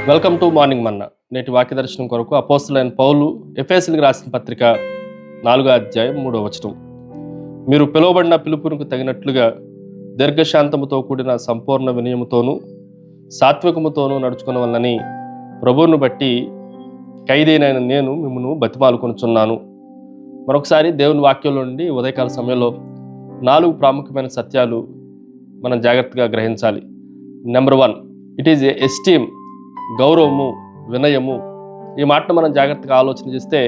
Welcome to morning మన్నా. నేటి వాక్య దర్శనం కొరకు అపోస్తలుడైన పౌలు ఎఫెసీయులకు రాసిన పత్రిక 4వ అధ్యాయం 3వ వచనం. మీరు పిలువబడిన పిలుపునకు తగినట్లుగా దీర్ఘశాంతముతో కూడిన సంపూర్ణ వినయముతోనూ సాత్వికముతోనూ నడుచుకునవలనని ప్రభువును బట్టి ఖైదీనైన నేను మిమ్మల్ని బతిమాలుకొనుచున్నాను. మరొకసారి దేవుని వాక్యంలో నుండి ఉదయకాల సమయంలో 4 ప్రాముఖ్యమైన సత్యాలు మనం జాగ్రత్తగా గ్రహించాలి. నెంబర్ 1, ఇట్ ఈజ్ ఎస్టీమ్, గౌరవము, వినయము. ఈ మాటను మనం జాగ్రత్తగా ఆలోచన చేస్తే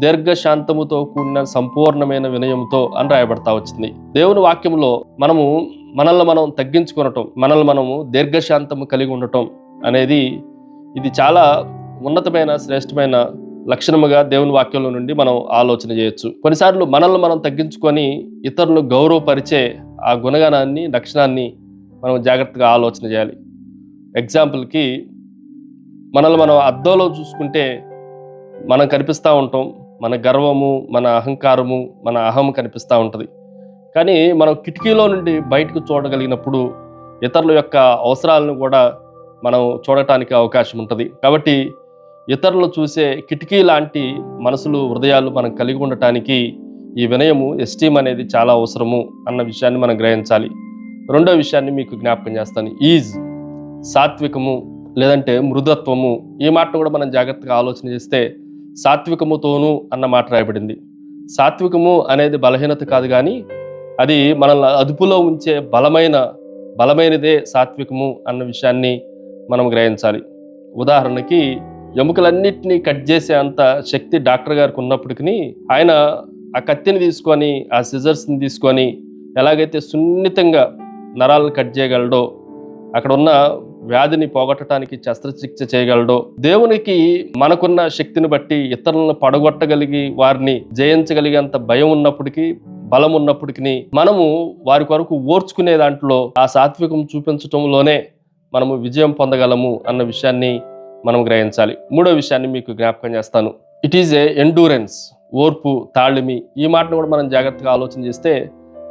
దీర్ఘశాంతముతో కూడిన సంపూర్ణమైన వినయముతో అని రాయబడతా వచ్చింది. దేవుని వాక్యంలో మనల్ని మనం తగ్గించుకొనటం, మనల్ని మనము దీర్ఘశాంతము కలిగి ఉండటం అనేది ఇది చాలా ఉన్నతమైన శ్రేష్టమైన లక్షణముగా దేవుని వాక్యంలో నుండి మనం ఆలోచన చేయొచ్చు. కొన్నిసార్లు మనల్ని మనం తగ్గించుకొని ఇతరులను గౌరవపరిచే ఆ గుణగణాన్ని, లక్షణాన్ని మనం జాగ్రత్తగా ఆలోచన చేయాలి. ఎగ్జాంపుల్కి మనల్ని మనం అద్దంలో చూసుకుంటే మనం కనిపిస్తూ ఉంటాం. మన గర్వము, మన అహంకారము, మన అహం కనిపిస్తూ ఉంటుంది. కానీ మనం కిటికీలో నుండి బయటకు చూడగలిగినప్పుడు ఇతరుల యొక్క అవసరాలను కూడా మనం చూడటానికి అవకాశం ఉంటుంది. కాబట్టి ఇతరులు చూసే కిటికీ లాంటి మనసులు, హృదయాలు మనం కలిగి ఉండటానికి ఈ వినయము, ఎస్టీమ్ అనేది చాలా అవసరము అన్న విషయాన్ని మనం గ్రహించాలి. రెండో విషయాన్ని మీకు జ్ఞాపకం చేస్తాను. ఈజ్, సాత్వికము లేదంటే మృదుత్వము. ఈ మాటను కూడా మనం జాగ్రత్తగా ఆలోచన చేస్తే సాత్వికముతోనూ అన్న మాట రాయబడింది. సాత్వికము అనేది బలహీనత కాదు, కానీ అది మనల్ని అదుపులో ఉంచే బలమైనదే సాత్వికము అన్న విషయాన్ని మనం గ్రహించాలి. ఉదాహరణకి ఎముకలన్నిటినీ కట్ చేసే అంత శక్తి డాక్టర్ గారికి ఉన్నప్పటికీ ఆయన ఆ కత్తిని తీసుకొని, ఆ సిజర్స్ని తీసుకొని ఎలాగైతే సున్నితంగా నరాలను కట్ చేయగలడో, అక్కడ ఉన్న వ్యాధిని పోగొట్టడానికి శస్త్రచికిత్స చేయగలడో, దేవునికి మనకున్న శక్తిని బట్టి ఇతరులను పడగొట్టగలిగి వారిని జయించగలిగేంత భయం ఉన్నప్పటికీ, బలం ఉన్నప్పటికీ మనము వారి కొరకు ఓర్చుకునే దాంట్లో ఆ సాత్వికం చూపించటంలోనే మనము విజయం పొందగలము అన్న విషయాన్ని మనం గ్రహించాలి. మూడో విషయాన్ని మీకు జ్ఞాపకం చేస్తాను. ఇట్ ఈజ్ ఏ ఎండూరెన్స్, ఓర్పు, తాళిమి. ఈ మాటను కూడా మనం జాగ్రత్తగా ఆలోచన చేస్తే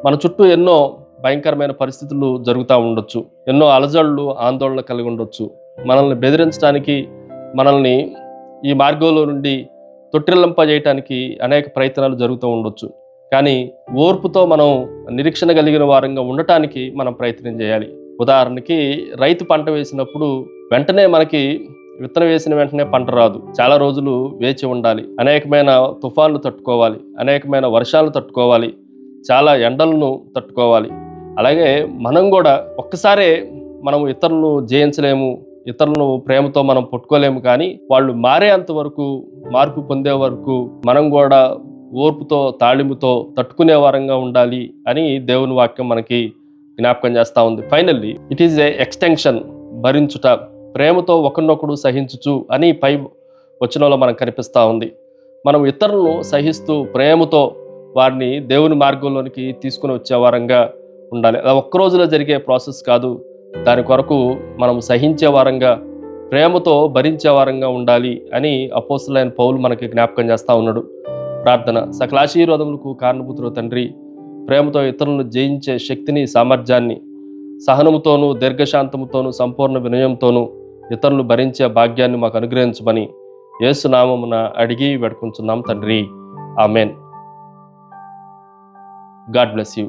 మన చుట్టూ ఎన్నో భయంకరమైన పరిస్థితులు జరుగుతూ ఉండొచ్చు. ఎన్నో అలజడులు, ఆందోళన కలిగి ఉండొచ్చు. మనల్ని బెదిరించడానికి, మనల్ని ఈ మార్గంలో నుండి తొట్టిల్లింపజేయటానికి అనేక ప్రయత్నాలు జరుగుతూ ఉండొచ్చు. కానీ ఓర్పుతో మనం నిరీక్షణ కలిగిన వారంగా ఉండటానికి మనం ప్రయత్నం చేయాలి. ఉదాహరణకి రైతు పంట వేసినప్పుడు వెంటనే మనకి విత్తనం వేసిన వెంటనే పంట రాదు. చాలా రోజులు వేచి ఉండాలి. అనేకమైన తుఫాన్లు తట్టుకోవాలి, అనేకమైన వర్షాలు తట్టుకోవాలి, చాలా ఎండలను తట్టుకోవాలి. అలాగే మనం కూడా ఒక్కసారే మనం ఇతరులను జయించలేము, ఇతరులను ప్రేమతో మనం పట్టుకోలేము. కానీ వాళ్ళు మారేంత వరకు, మార్పు పొందే వరకు మనం కూడా ఓర్పుతో, తాళిముతో తట్టుకునే వారంగా ఉండాలి అని దేవుని వాక్యం మనకి జ్ఞాపకం చేస్తూ ఉంది. Finally it is a extension, భరించుట, ప్రేమతో ఒకరినొకడు సహించుచు అని పై వచనంలో మనకు కనిపిస్తూ ఉంది. మనం ఇతరులను సహిస్తూ ప్రేమతో వారిని దేవుని మార్గంలోనికి తీసుకుని వచ్చే వారంగా ఉండాలి. అది ఒక్క రోజులో జరిగే ప్రాసెస్ కాదు. దాని కొరకు మనం సహించే వారంగా, ప్రేమతో భరించే వారంగా ఉండాలి అని అపోస్తలుడైన పౌలు మనకి జ్ఞాపకం చేస్తూ ఉన్నాడు. ప్రార్థన. సకల ఆశీర్వాదములకు కారణభూతుడు తండ్రి, ప్రేమతో ఇతరులను జయించే శక్తిని, సామర్థ్యాన్ని, సహనముతోనూ దీర్ఘశాంతముతోనూ సంపూర్ణ వినయంతోనూ ఇతరులు భరించే భాగ్యాన్ని మాకు అనుగ్రహించమని యేసు నామమున అడిగి వేడుకుంటున్నాం తండ్రి. ఆమెన్. God bless you.